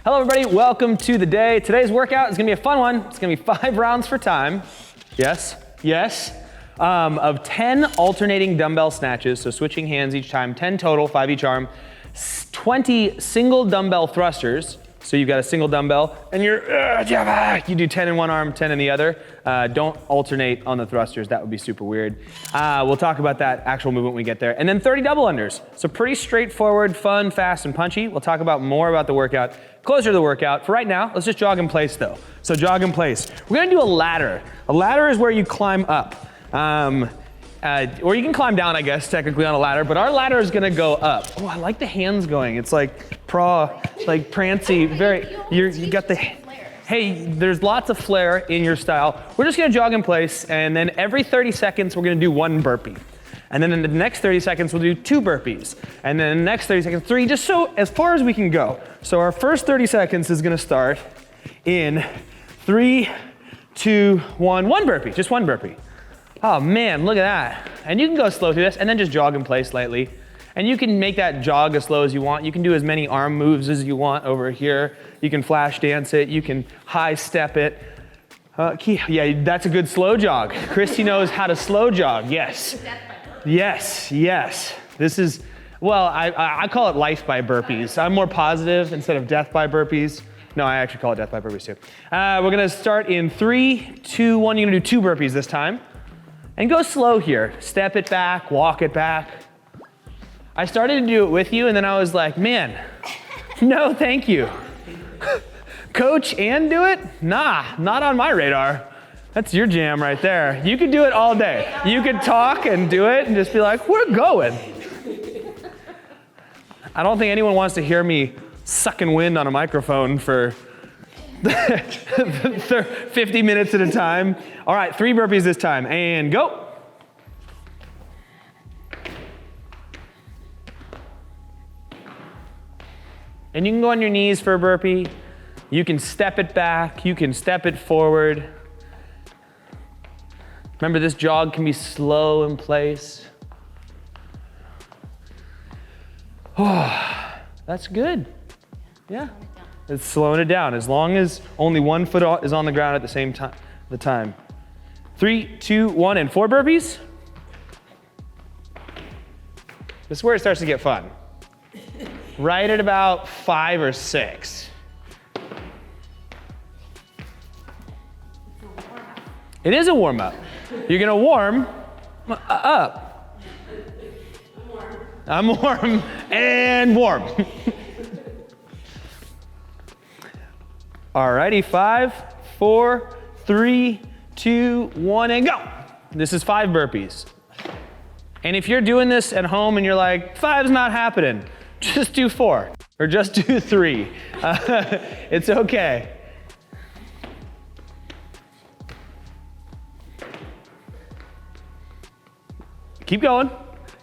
Hello everybody, welcome to the day. Today's workout is gonna be a fun one. It's gonna be 5 rounds for time. Yes, yes. Of 10 alternating dumbbell snatches, so switching hands each time, 10 total, 5 each arm, 20 single dumbbell thrusters. So you've got a single dumbbell and you do 10 in one arm, 10 in the other. Don't alternate on the thrusters, that would be super weird. We'll talk about that actual movement when we get there. And then 30 double unders. So pretty straightforward, fun, fast, and punchy. We'll talk about more about the workout closer to the workout. For right now, let's just jog in place though. So jog in place. We're gonna do a ladder. A ladder is where you climb up. Or you can climb down, I guess, technically on a ladder, but our ladder is gonna go up. Oh, I like the hands going. It's like like prancy, you got the, hey, there's lots of flair in your style. We're just gonna jog in place, and then every 30 seconds, we're gonna do 1 burpee. And then in the next 30 seconds, we'll do 2 burpees. And then in the next 30 seconds, 3, just so as far as we can go. So our first 30 seconds is gonna start in 3, 2, 1, 1 burpee, just 1 burpee. Oh man, look at that. And you can go slow through this and then just jog in place lightly. And you can make that jog as slow as you want. You can do as many arm moves as you want over here. You can flash dance it, you can high step it. Yeah, that's a good slow jog. Christy knows how to slow jog, yes. Yes, yes. This is, well, I call it life by burpees. I'm more positive instead of death by burpees. No, I actually call it death by burpees too. We're gonna start in 3, 2, 1. You're gonna do 2 burpees this time. And go slow here. Step it back, walk it back. I started to do it with you and then I was like, man, no thank you. Coach and do it? Nah, not on my radar. That's your jam right there. You could do it all day. You could talk and do it and just be like, we're going. I don't think anyone wants to hear me sucking wind on a microphone for 50 minutes at a time. All right, 3 burpees this time, and go. And you can go on your knees for a burpee. You can step it back, you can step it forward. Remember, this jog can be slow in place. Oh, that's good. Yeah. It's slowing it down as long as only 1 foot is on the ground at the same time. 3, 2, 1, and 4 burpees. This is where it starts to get fun. Right at about 5 or 6. It is a warm up. You're gonna warm up. I'm warm and warm. Alrighty, 5, 4, 3, 2, 1, and go. This is 5 burpees. And if you're doing this at home and you're like, 5's not happening, just do 4 or just do 3. It's okay. Keep going,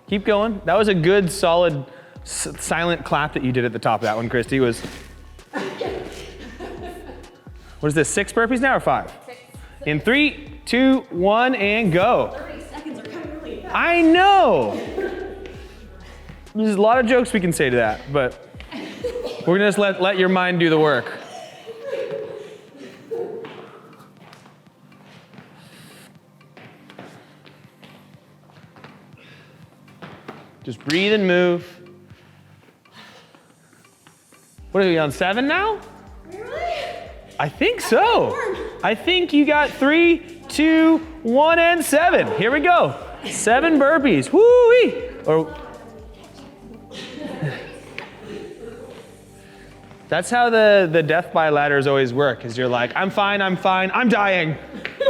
keep going. That was a good, solid, silent clap that you did at the top of that one, Christy. Was. What is this, 6 burpees now or 5? 6. In 3, 2, 1, and go. 30 seconds are coming really fast. I know. There's a lot of jokes we can say to that, but we're gonna just let your mind do the work. Just breathe and move. What are we on, 7 now? I think so. I think you got 3, 2, 1, and 7. Here we go. 7 burpees. Woo-wee. That's how the death by ladders always work, is you're like, I'm fine, I'm dying.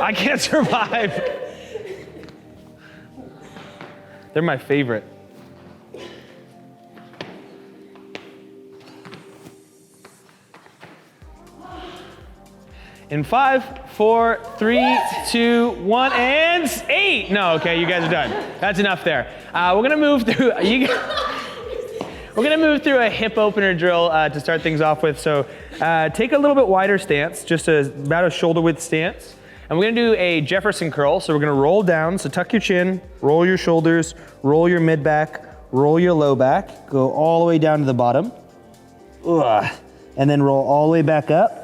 I can't survive. They're my favorite. In 5, 4, 3, 2, 1, and 8. No, okay, you guys are done. That's enough there. We're gonna move through. We're gonna move through a hip opener drill to start things off with. So take a little bit wider stance, just about a shoulder width stance. And we're gonna do a Jefferson curl. So we're gonna roll down, so tuck your chin, roll your shoulders, roll your mid back, roll your low back, go all the way down to the bottom. Ugh. and then roll all the way back up.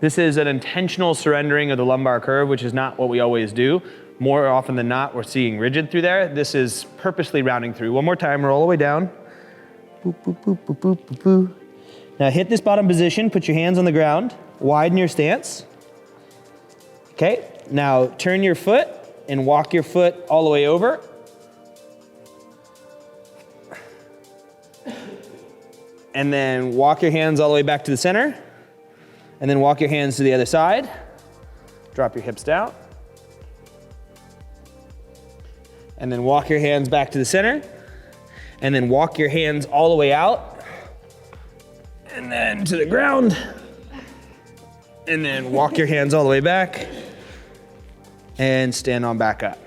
This is an intentional surrendering of the lumbar curve, which is not what we always do. More often than not, we're seeing rigid through there. This is purposely rounding through. One more time, roll all the way down. Boop, boop, boop, boop, boop, boop, boop. Now hit this bottom position, put your hands on the ground, widen your stance. Okay, now turn your foot and walk your foot all the way over. And then walk your hands all the way back to the center. And then walk your hands to the other side. Drop your hips down. And then walk your hands back to the center. And then walk your hands all the way out. And then to the ground. And then walk your hands all the way back. And stand on back up.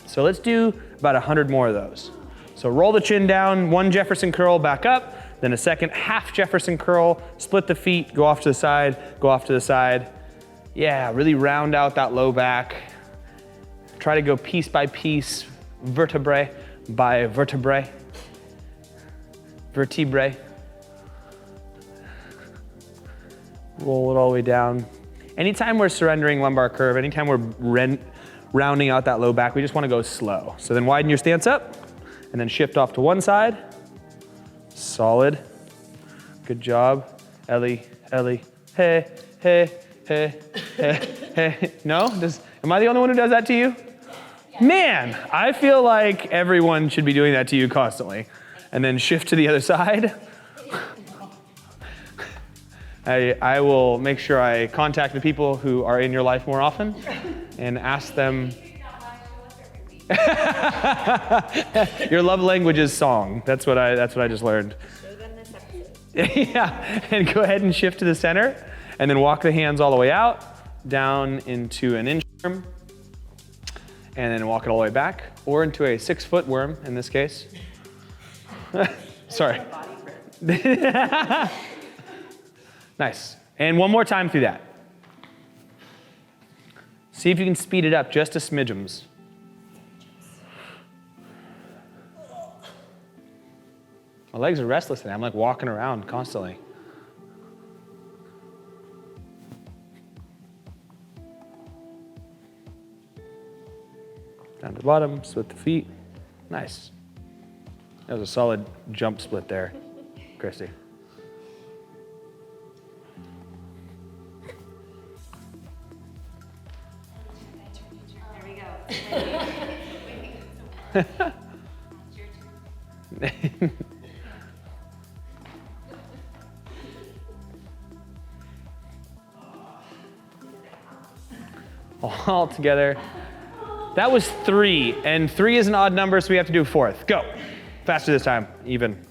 So let's do about 100 more of those. So roll the chin down, 1 Jefferson curl, back up. Then a second half Jefferson curl, split the feet, go off to the side, go off to the side. Yeah, really round out that low back. Try to go piece by piece, vertebrae by vertebrae. Vertebrae. Roll it all the way down. Anytime we're surrendering lumbar curve, anytime we're rounding out that low back, we just want to go slow. So then widen your stance up, and then shift off to one side. Solid. Good job. Ellie, Ellie. Hey, hey, hey, hey, hey. No? Am I the only one who does that to you? Yeah. Man, I feel like everyone should be doing that to you constantly. And then shift to the other side. I will make sure I contact the people who are in your life more often and ask them. Your love language is song. That's what I just learned. Show them this episode. Yeah, and go ahead and shift to the center, and then walk the hands all the way out, down into an inchworm, and then walk it all the way back, or into a 6-foot worm in this case. Sorry. Nice. And one more time through that. See if you can speed it up just a smidgems. My legs are restless today. I'm like walking around constantly. Down to the bottom, split the feet. Nice. That was a solid jump split there, Christy. There we go. All together. That was 3, and 3 is an odd number, so we have to do a 4th. Go. Faster this time, even.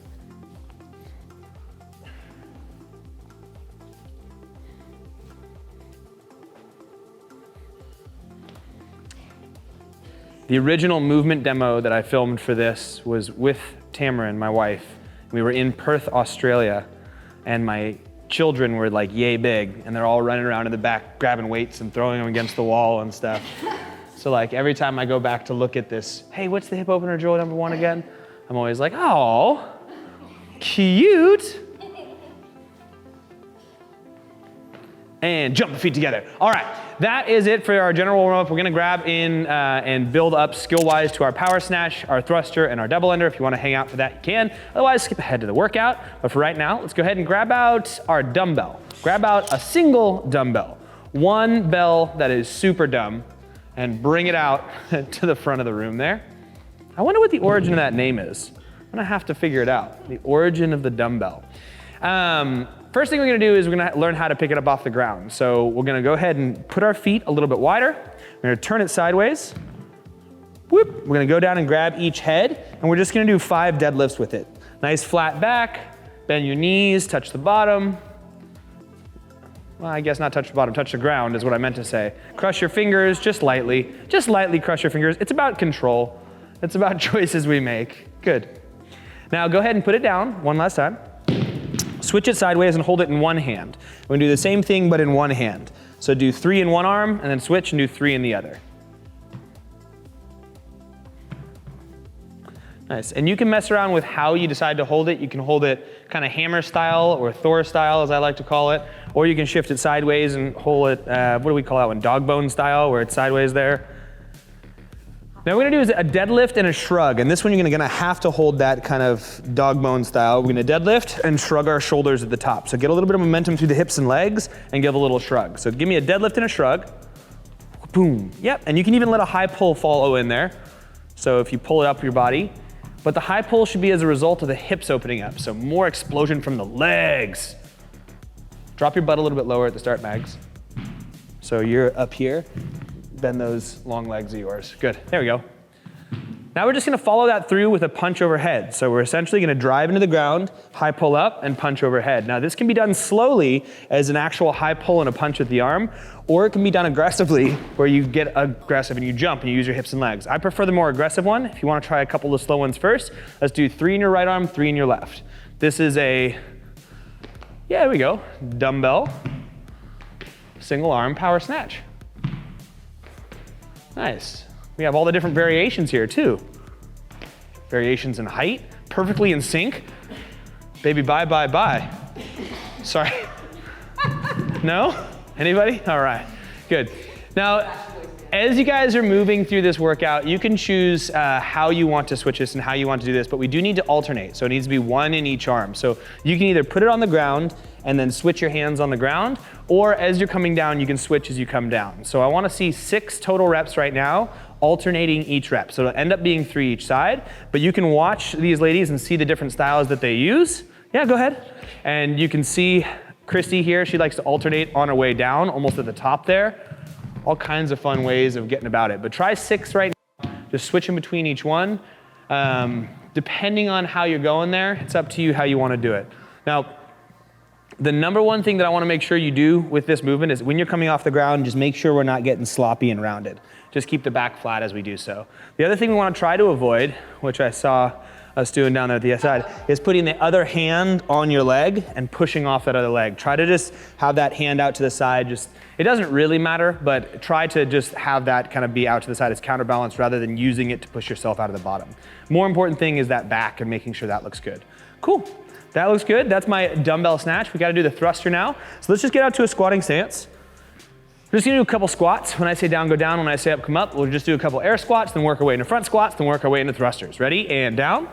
The original movement demo that I filmed for this was with Tamarin, my wife. We were in Perth, Australia, and my children were like yay big, and they're all running around in the back grabbing weights and throwing them against the wall and stuff. So like every time I go back to look at this, hey, what's the hip opener drill number 1 again? I'm always like, oh, cute. And jump the feet together. All right, that is it for our general warm-up. We're gonna grab in and build up skill-wise to our power snatch, our thruster, and our double ender. If you wanna hang out for that, you can. Otherwise, skip ahead to the workout. But for right now, let's go ahead and grab out our dumbbell. Grab out a single dumbbell. One bell that is super dumb, and bring it out to the front of the room there. I wonder what the origin of that name is. I'm gonna have to figure it out. The origin of the dumbbell. First thing we're gonna do is we're gonna learn how to pick it up off the ground. So we're gonna go ahead and put our feet a little bit wider. We're gonna turn it sideways. Whoop. We're gonna go down and grab each head, and we're just gonna do 5 deadlifts with it. Nice flat back, bend your knees, touch the bottom. Well, I guess not touch the bottom, touch the ground is what I meant to say. Crush your fingers just lightly crush your fingers. It's about control. It's about choices we make. Good. Now go ahead and put it down one last time. Switch it sideways and hold it in one hand. We're gonna do the same thing, but in one hand. So do 3 in one arm, and then switch and do 3 in the other. Nice, and you can mess around with how you decide to hold it. You can hold it kind of hammer style or Thor style, as I like to call it, or you can shift it sideways and hold it, what do we call that one? Dog bone style, where it's sideways there. Now what we're gonna do is a deadlift and a shrug, and this one you're gonna have to hold that kind of dog bone style. We're gonna deadlift and shrug our shoulders at the top. So get a little bit of momentum through the hips and legs and give a little shrug. So give me a deadlift and a shrug. Boom, yep, and you can even let a high pull follow in there. So if you pull it up your body, but the high pull should be as a result of the hips opening up. So more explosion from the legs. Drop your butt a little bit lower at the start, Mags. So you're up here. Bend those long legs of yours. Good, there we go. Now we're just gonna follow that through with a punch overhead. So we're essentially gonna drive into the ground, high pull up, and punch overhead. Now this can be done slowly as an actual high pull and a punch with the arm, or it can be done aggressively where you get aggressive and you jump and you use your hips and legs. I prefer the more aggressive one. If you wanna try a couple of slow ones first, let's do 3 in your right arm, 3 in your left. This is a, yeah, there we go, dumbbell, single arm power snatch. Nice. We have all the different variations here too. Variations in height, perfectly in sync. Baby, bye, bye, bye. Sorry. No? Anybody? All right, good. Now, as you guys are moving through this workout, you can choose how you want to switch this and how you want to do this, but we do need to alternate. So it needs to be 1 in each arm. So you can either put it on the ground and then switch your hands on the ground, or as you're coming down, you can switch as you come down. So I wanna see 6 total reps right now, alternating each rep. So it'll end up being 3 each side, but you can watch these ladies and see the different styles that they use. Yeah, go ahead. And you can see Christy here, she likes to alternate on her way down, almost at the top there. All kinds of fun ways of getting about it. But try 6 right now, just switch in between each one. Depending on how you're going there, it's up to you how you wanna do it. Now, the number one thing that I wanna make sure you do with this movement is when you're coming off the ground, just make sure we're not getting sloppy and rounded. Just keep the back flat as we do so. The other thing we wanna try to avoid, which I saw us doing down there at the side, is putting the other hand on your leg and pushing off that other leg. Try to just have that hand out to the side. It doesn't really matter, but try to just have that kind of be out to the side as counterbalance rather than using it to push yourself out of the bottom. More important thing is that back and making sure that looks good. Cool. That looks good. That's my dumbbell snatch. We got to do the thruster now. So let's just get out to a squatting stance. We're just gonna do a couple squats. When I say down, go down. When I say up, come up. We'll just do a couple air squats, then work our way into front squats, then work our way into thrusters. Ready? And down.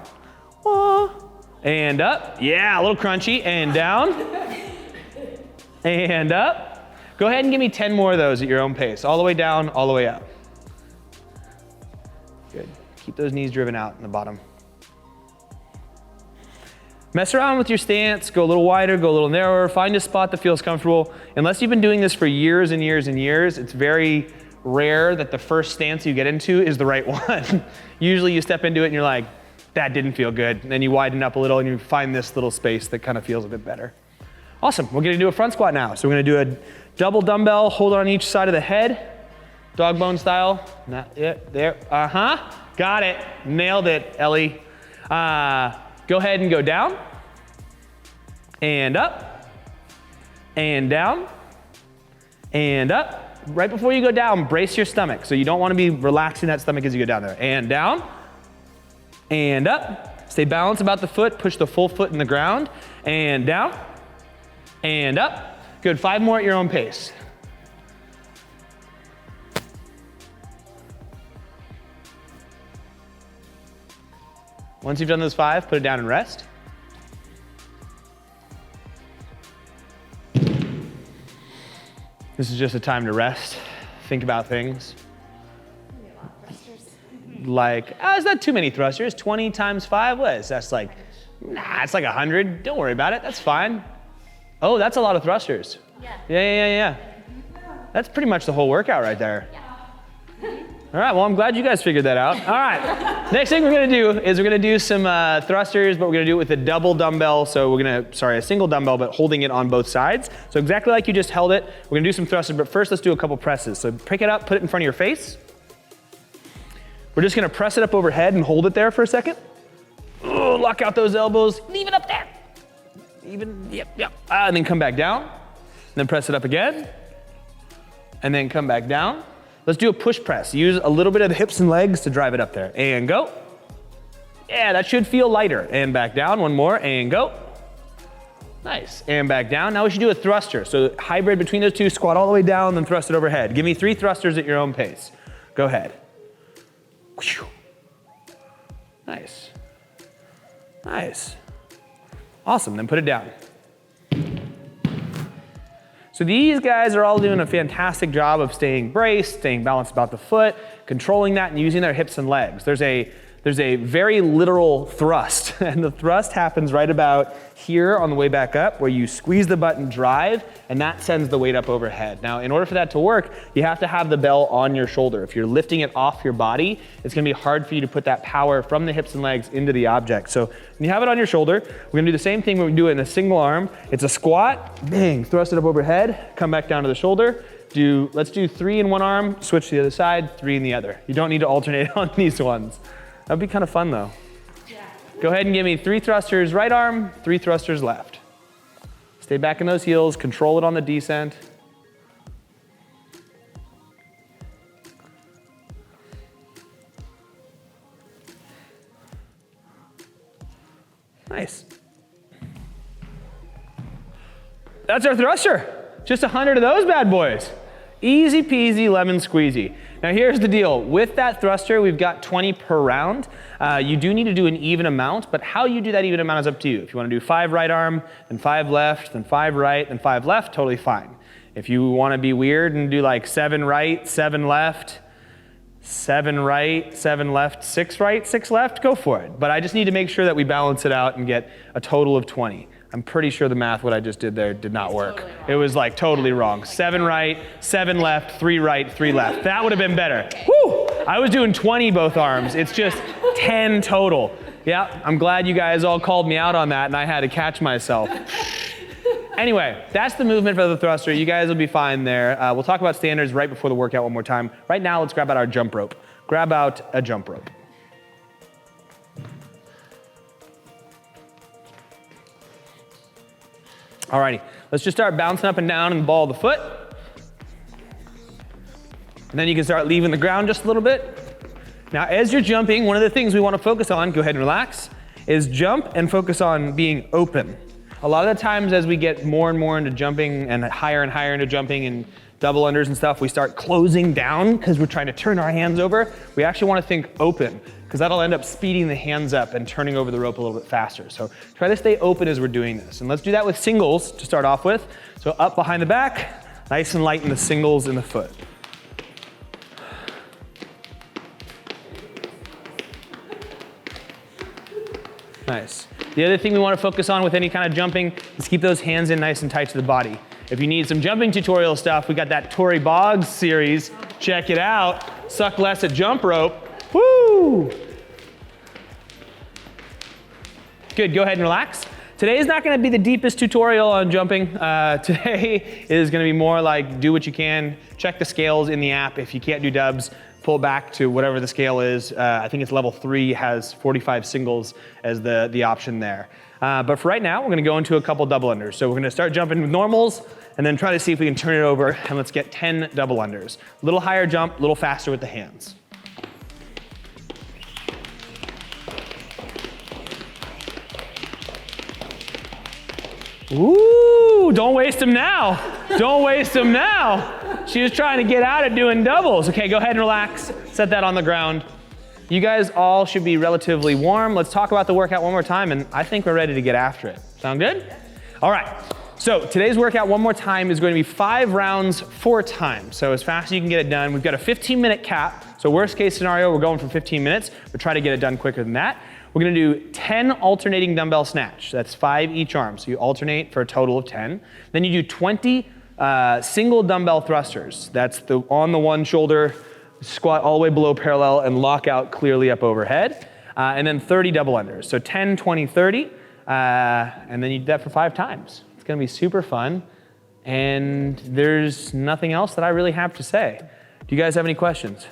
And up. Yeah, a little crunchy. And down. And up. Go ahead and give me 10 more of those at your own pace. All the way down, all the way up. Good. Keep those knees driven out in the bottom. Mess around with your stance, go a little wider, go a little narrower, find a spot that feels comfortable. Unless you've been doing this for years and years and years, it's very rare that the first stance you get into is the right one. Usually you step into it and you're like, that didn't feel good. And then you widen up a little and you find this little space that kind of feels a bit better. Awesome, we're gonna do a front squat now. So we're gonna do a double dumbbell, hold on each side of the head, dog bone style. Not it, there, got it, nailed it, Ellie. Go ahead and go down, and up, and down, and up. Right before you go down, brace your stomach. So you don't wanna be relaxing that stomach as you go down there. And down, and up. Stay balanced about the foot, push the full foot in the ground, and down, and up. Good, 5 more at your own pace. Once you've done those 5, put it down and rest. This is just a time to rest, think about things. Like, is that too many thrusters? 20 times 5, what is that? That's like, nah, it's like 100. Don't worry about it, that's fine. Oh, that's a lot of thrusters. Yeah. That's pretty much the whole workout right there. All right, well, I'm glad you guys figured that out. All right, next thing we're gonna do is we're gonna do some thrusters, but we're gonna do it with a double dumbbell. So we're gonna, a single dumbbell, but holding it on both sides. So exactly like you just held it, we're gonna do some thrusters, but first let's do a couple presses. So pick it up, put it in front of your face. We're just gonna press it up overhead and hold it there for a second. Ooh, lock out those elbows, leave it up there. Yep. And then come back down, and then press it up again, and then come back down. Let's do a push press. Use a little bit of the hips and legs to drive it up there. And go. Yeah, that should feel lighter. And back down, one more, and go. Nice, and back down. Now we should do a thruster. So hybrid between those two, squat all the way down, then thrust it overhead. Give me 3 thrusters at your own pace. Go ahead. Nice. Nice. Awesome, then put it down. So these guys are all doing a fantastic job of staying braced, staying balanced about the foot, controlling that and using their hips and legs. There's a very literal thrust, and the thrust happens right about here on the way back up, where you squeeze the butt and drive, and that sends the weight up overhead. Now, in order for that to work, you have to have the bell on your shoulder. If you're lifting it off your body, it's gonna be hard for you to put that power from the hips and legs into the object. So when you have it on your shoulder, we're gonna do the same thing when we do it in a single arm. It's a squat, bang, thrust it up overhead, come back down to the shoulder. Let's do 3 in one arm, switch to the other side, 3 in the other. You don't need to alternate on these ones. That'd be kind of fun though. Yeah. Go ahead and give me 3 thrusters right arm, 3 thrusters left. Stay back in those heels, control it on the descent. Nice. That's our thruster. Just 100 of those bad boys. Easy peasy lemon squeezy. Now here's the deal. With that thruster, we've got 20 per round. You do need to do an even amount, but how you do that even amount is up to you. If you want to do 5 right arm, then 5 left, then 5 right, then 5 left, totally fine. If you want to be weird and do like 7 right, 7 left, 7 right, 7 left, 6 right, 6 left, go for it. But I just need to make sure that we balance it out and get a total of 20. I'm pretty sure the math, what I just did there, did not work. Totally it was like totally wrong. 7 right, 7 left, 3 right, 3 left. That would have been better. Woo! I was doing 20 both arms. It's just 10 total. Yeah, I'm glad you guys all called me out on that and I had to catch myself. Anyway, that's the movement for the thruster. You guys will be fine there. We'll talk about standards right before the workout one more time. Right now, let's grab out our jump rope. Grab out a jump rope. Alrighty, let's just start bouncing up and down in the ball of the foot. And then you can start leaving the ground just a little bit. Now, as you're jumping, one of the things we want to focus on, go ahead and relax, is jump and focus on being open. A lot of the times as we get more and more into jumping and higher into jumping and double unders and stuff, we start closing down because we're trying to turn our hands over. We actually want to think open, because that'll end up speeding the hands up and turning over the rope a little bit faster. So try to stay open as we're doing this. And let's do that with singles to start off with. So up behind the back, nice and light in the singles in the foot. Nice. The other thing we want to focus on with any kind of jumping is keep those hands in nice and tight to the body. If you need some jumping tutorial stuff, we got that Tory Boggs series. Check it out. Suck less at jump rope. Woo! Good, go ahead and relax. Today is not gonna be the deepest tutorial on jumping. Today is gonna be more like do what you can, check the scales in the app. If you can't do dubs, pull back to whatever the scale is. I think it's level 3, has 45 singles as the option there. But for right now, we're gonna go into a couple double unders. So we're gonna start jumping with normals and then try to see if we can turn it over, and let's get 10 double unders. A little higher jump, a little faster with the hands. Ooh, don't waste them now. Don't waste them now. She was trying to get out of doing doubles. Okay, go ahead and relax. Set that on the ground. You guys all should be relatively warm. Let's talk about the workout one more time, and I think we're ready to get after it. Sound good? All right. So today's workout one more time is going to be 5 rounds 4 times. So as fast as you can get it done. We've got a 15-minute cap. So worst case scenario, we're going for 15 minutes. We'll try to get it done quicker than that. We're gonna do 10 alternating dumbbell snatch. That's 5 each arm. So you alternate for a total of 10. Then you do 20 single dumbbell thrusters. That's on the one shoulder, squat all the way below parallel and lock out clearly up overhead. And then 30 double unders. So 10, 20, 30. And then you do that for 5 times. It's gonna be super fun. And there's nothing else that I really have to say. Do you guys have any questions?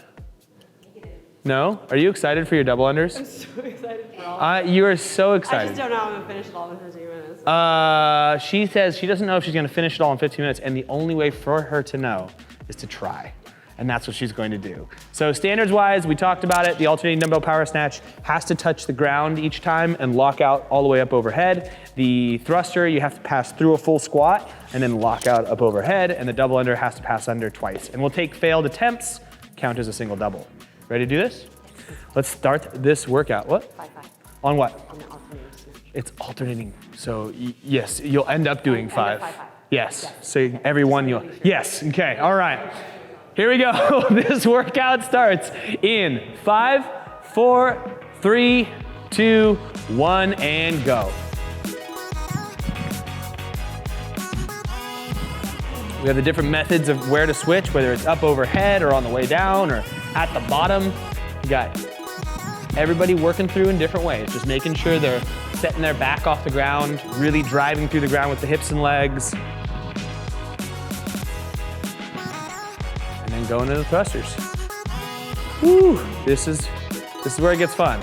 No? Are you excited for your double unders? I'm so excited for all You are so excited. I just don't know how I'm going to finish it all in 15 minutes. She says she doesn't know if she's going to finish it all in 15 minutes, and the only way for her to know is to try. and that's what she's going to do. So standards wise, we talked about it. The alternating dumbbell power snatch has to touch the ground each time and lock out all the way up overhead. The thruster, you have to pass through a full squat and then lock out up overhead, and the double under has to pass under twice. And we'll take failed attempts, count as a single double. Ready to do this? Let's start this workout. What? 5-5. On what? On the alternating snatch. It's alternating. So yes, you'll end up doing 5. 5-5. Yes. So every one you'll. Yes. Okay. All right. Here we go. This workout starts in 5, 4, 3, 2, 1, and go. We have the different methods of where to switch, whether it's up overhead or on the way down or at the bottom. You got everybody working through in different ways, just making sure they're setting their back off the ground, really driving through the ground with the hips and legs. And then going into the thrusters. Woo, this is where it gets fun.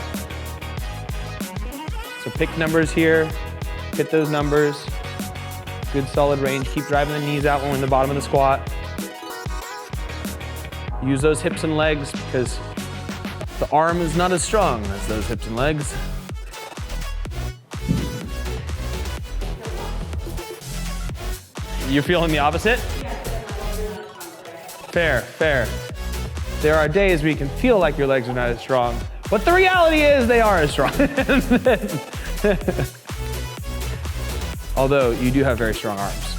So pick numbers here, hit those numbers. Good solid range, keep driving the knees out when we're in the bottom of the squat. Use those hips and legs because the arm is not as strong as those hips and legs. You're feeling the opposite? Fair, fair. There are days where you can feel like your legs are not as strong, but the reality is they are as strong. Although you do have very strong arms.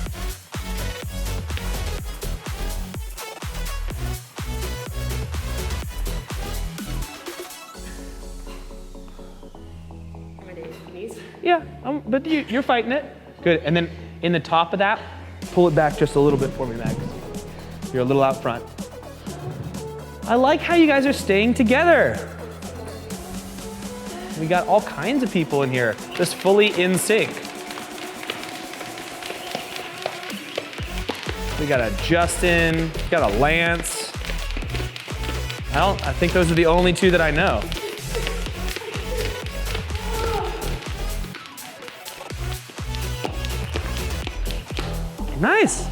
Yeah, but you're fighting it. Good, and then in the top of that, pull it back just a little bit for me, Max. You're a little out front. I like how you guys are staying together. We got all kinds of people in here, just fully in sync. We got a Justin, we got a Lance. I think those are the only two that I know. Nice.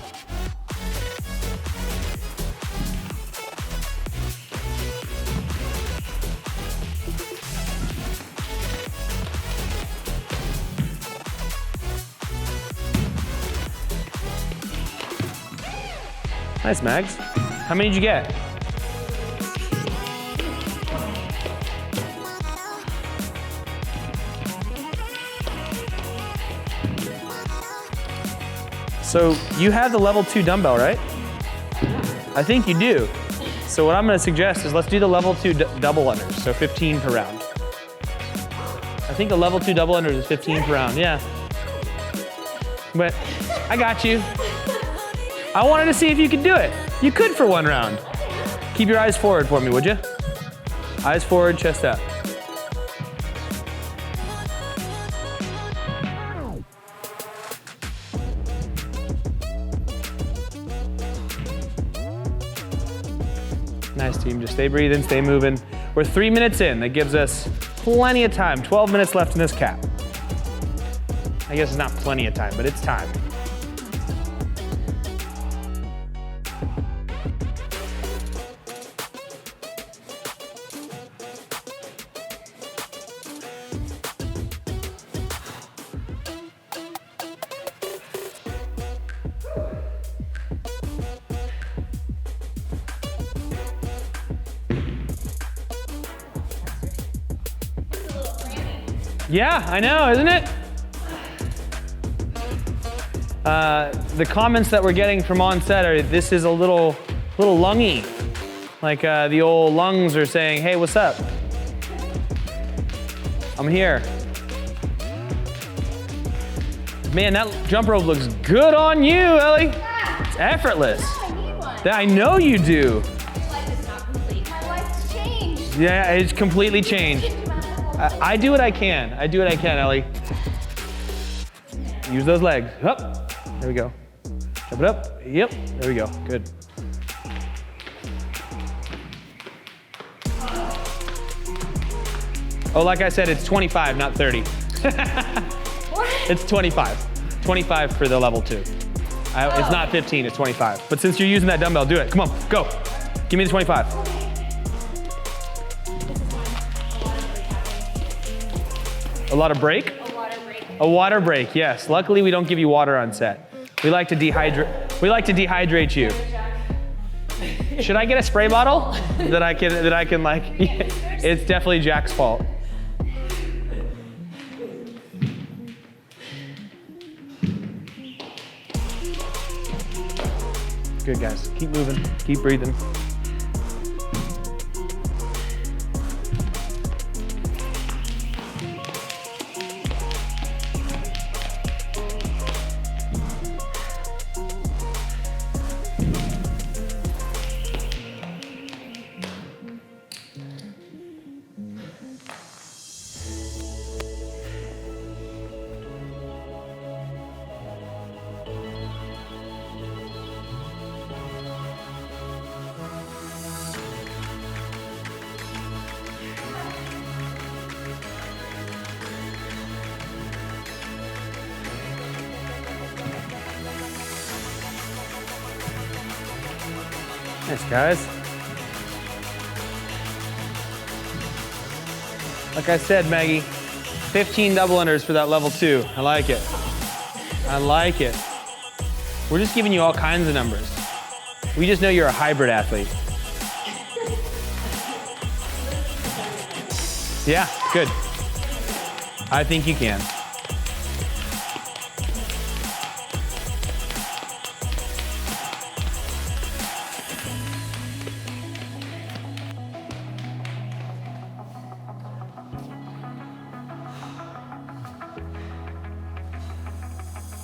Nice, Mags. How many did you get? So you have the level 2 dumbbell, right? I think you do. So what I'm gonna suggest is let's do the level 2 double unders, so 15 per round. I think the level 2 double unders is 15 per round, yeah. But I got you. I wanted to see if you could do it. You could for one round. Keep your eyes forward for me, would you? Eyes forward, chest up. Nice, team. Just stay breathing, stay moving. We're 3 minutes in. That gives us plenty of time. 12 minutes left in this cap. I guess it's not plenty of time, but it's time. Yeah, I know, isn't it? The comments that we're getting from on set are, this is a little lungy. Like the old lungs are saying, hey, what's up? I'm here. Man, that jump rope looks good on you, Ellie. Yeah. It's effortless. I need one. I know you do. My life is not complete. My life's changed. Yeah, it's completely changed. I do what I can. I do what I can, Ellie. Use those legs. Up. There we go. Jump it up. Yep. There we go. Good. Oh, like I said, it's 25, not 30. What? It's 25. 25 for the level 2. It's not 15, it's 25. But since you're using that dumbbell, do it. Come on, go. Give me the 25. A lot of break? A water break. A water break, yes. Luckily, we don't give you water on set. We like to dehydrate. We like to dehydrate you. Should I get a spray bottle that I can like? It's definitely Jack's fault. Good guys. Keep moving. Keep breathing. Nice, guys. Like I said, Maggie, 15 double unders for that level 2. I like it. I like it. We're just giving you all kinds of numbers. We just know you're a hybrid athlete. Yeah, good. I think you can.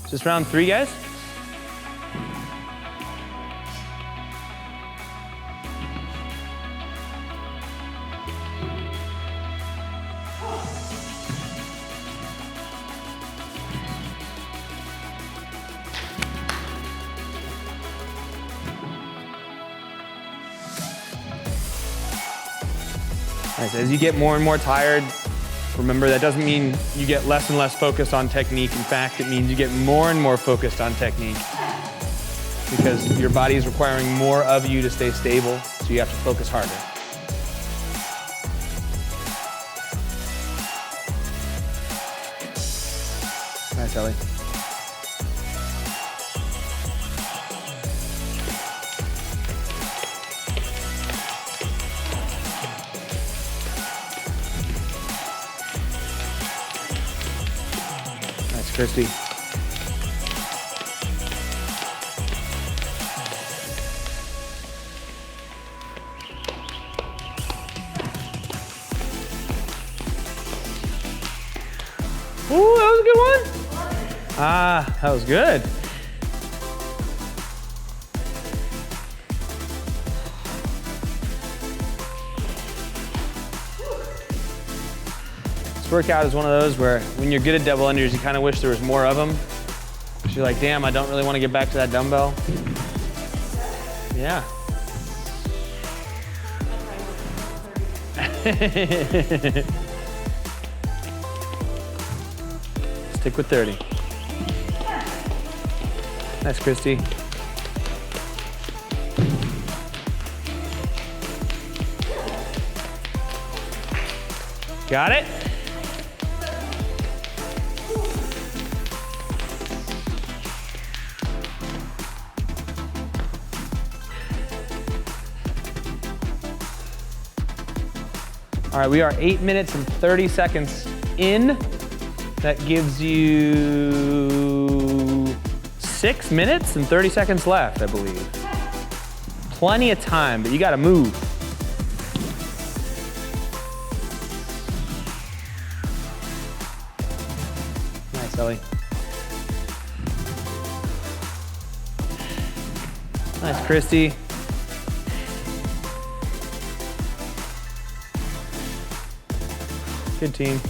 Just round 3, guys. Nice. As you get more and more tired, remember, that doesn't mean you get less and less focused on technique. In fact, it means you get more and more focused on technique because your body is requiring more of you to stay stable, so you have to focus harder. Nice, Ellie. Christy. Ooh, that was a good one. Ah, that was good. This workout is one of those where when you're good at double unders, you kind of wish there was more of them. You're like, damn, I don't really want to get back to that dumbbell. Yeah. Stick with 30. Nice, Christy. Got it? All right, we are 8 minutes and 30 seconds in. That gives you 6 minutes and 30 seconds left, I believe. Plenty of time, but you gotta move. Nice, Ellie. Nice, Christy. Good team.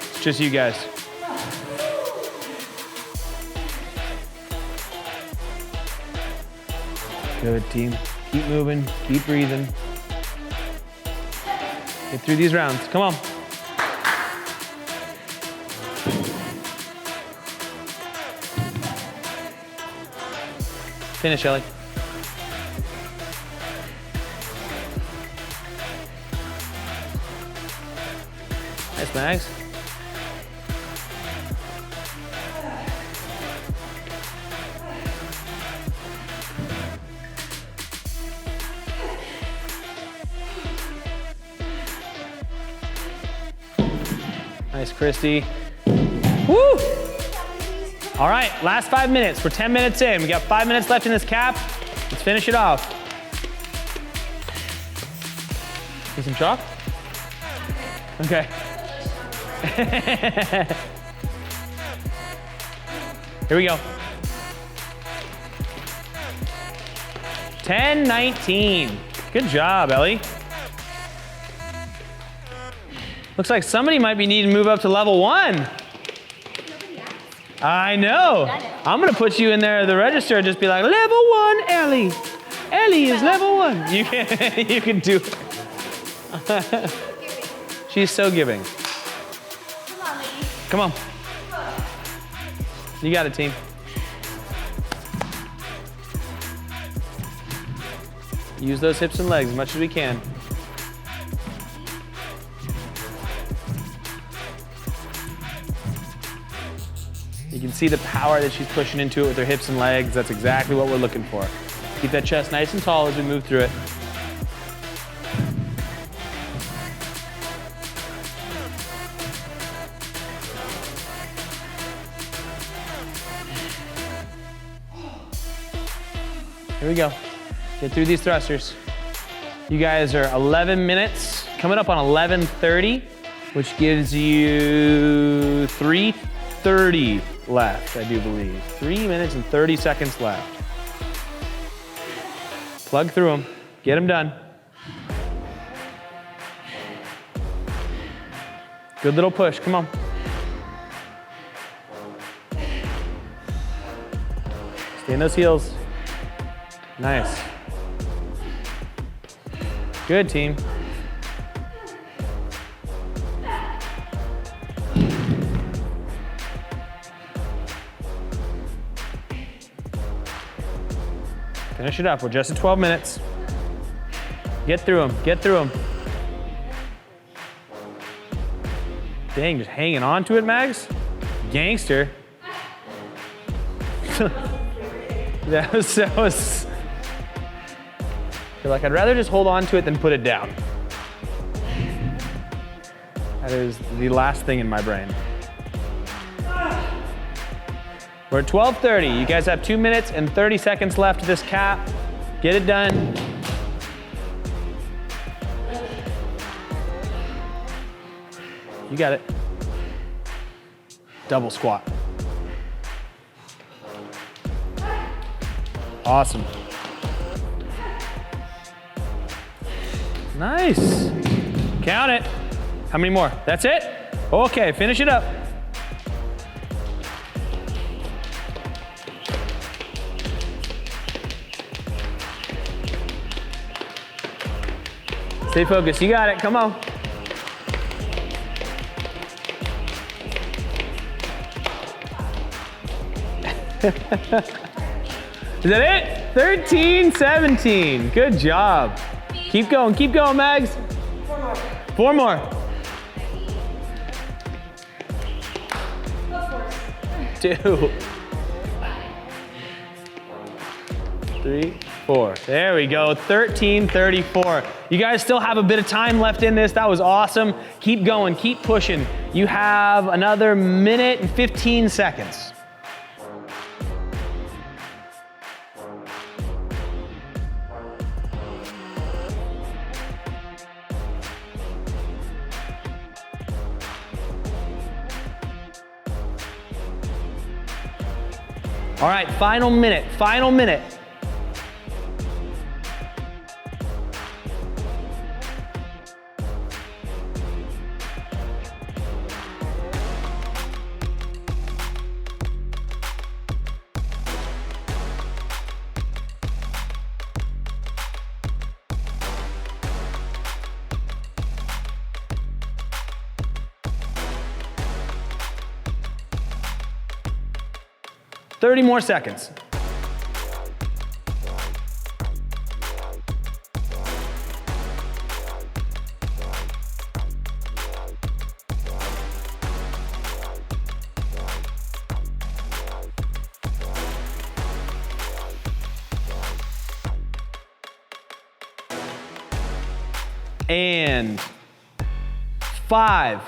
It's just you guys. Good team. Keep moving, keep breathing. Get through these rounds. Come on. Finish, Ellie. Nice, Mags. Nice, Christy. Woo! All right, last 5 minutes. We're 10 minutes in. We got 5 minutes left in this cap. Let's finish it off. Need some chalk? Okay. Here we go. 10:19. Good job, Ellie. Looks like somebody might be needing to move up to level 1. I know. I'm gonna put you in there at the register and just be like, level 1, Ellie. Ellie is level 1. You can do it. She's so giving. Come on, ladies. Come on. You got it, team. Use those hips and legs as much as we can. You can see the power that she's pushing into it with her hips and legs. That's exactly what we're looking for. Keep that chest nice and tall as we move through it. Here we go. Get through these thrusters. You guys are 11 minutes, coming up on 11:30, which gives you 3:30 left, I do believe. 3 minutes and 30 seconds left. Plug through them, get them done. Good little push, come on. Stay in those heels. Nice. Good, team. Finish it up. We're just at 12 minutes. Get through them. Get through them. Dang, just hanging on to it, Mags. Gangster. That was. You're like, I'd rather just hold on to it than put it down. That is the last thing in my brain. We're at 12:30. You guys have 2 minutes and 30 seconds left of this cap. Get it done. You got it. Double squat. Awesome. Nice. Count it. How many more? That's it? Okay, finish it up. Stay focused. You got it. Come on. Is that it? 13:17. Good job. Keep going, Mags. 4 more. 2, 3, 4. There we go, 13:34. You guys still have a bit of time left in this. That was awesome. Keep going, keep pushing. You have another minute and 15 seconds. All right, final minute, final minute. 30 more seconds. And 5,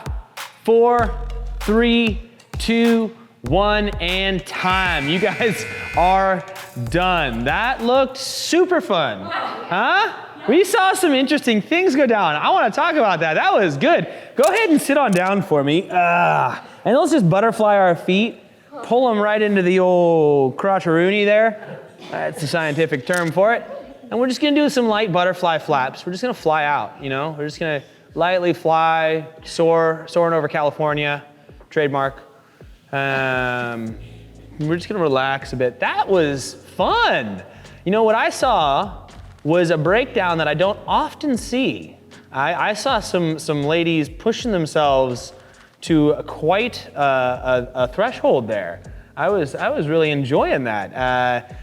4, 3, 2, 1, and time. You guys are done. That looked super fun. Huh? We saw some interesting things go down. I want to talk about that. That was good. Go ahead and sit on down for me. And let's just butterfly our feet. Pull them right into the old crotcheroony there. That's the scientific term for it. And we're just gonna do some light butterfly flaps. We're just gonna fly out, you know? We're just gonna lightly fly, soaring over California, trademark. We're just gonna relax a bit. That was fun. You know, what I saw was a breakdown that I don't often see. I saw some ladies pushing themselves to quite a threshold there. I was really enjoying that.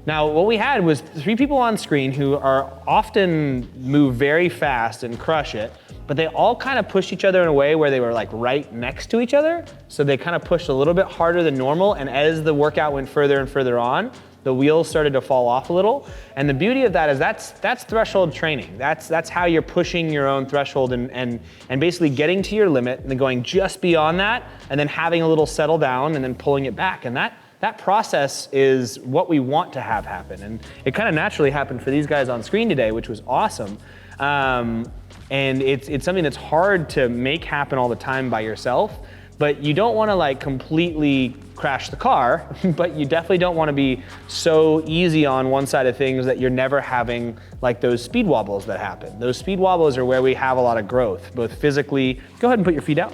Now, what we had was 3 people on screen who are often move very fast and crush it, but they all kind of pushed each other in a way where they were like right next to each other. So they kind of pushed a little bit harder than normal, and as the workout went further and further on, the wheels started to fall off a little. And the beauty of that is that's threshold training. That's how you're pushing your own threshold and basically getting to your limit and then going just beyond that, and then having a little settle down and then pulling it back. And that process is what we want to have happen. And it kind of naturally happened for these guys on screen today, which was awesome. And it's something that's hard to make happen all the time by yourself, but you don't want to like completely crash the car, but you definitely don't want to be so easy on one side of things that you're never having like those speed wobbles that happen. Those speed wobbles are where we have a lot of growth, both physically. Go ahead and put your feet out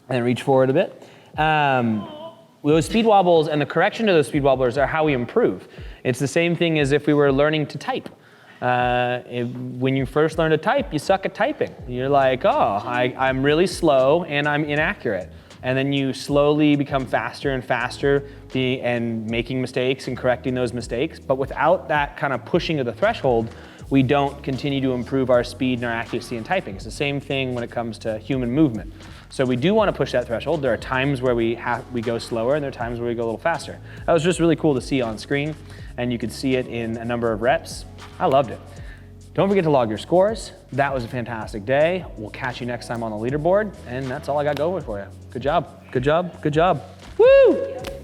and reach forward a bit. Those speed wobbles and the correction to those speed wobblers are how we improve. It's the same thing as if we were learning to type. When you first learn to type, you suck at typing. You're like, oh, I'm really slow and I'm inaccurate. And then you slowly become faster and faster and making mistakes and correcting those mistakes. But without that kind of pushing of the threshold, we don't continue to improve our speed and our accuracy in typing. It's the same thing when it comes to human movement. So we do want to push that threshold. There are times where we go slower, and there are times where we go a little faster. That was just really cool to see on screen, and you could see it in a number of reps. I loved it. Don't forget to log your scores. That was a fantastic day. We'll catch you next time on the leaderboard, and that's all I got going for you. Good job, good job, good job. Woo!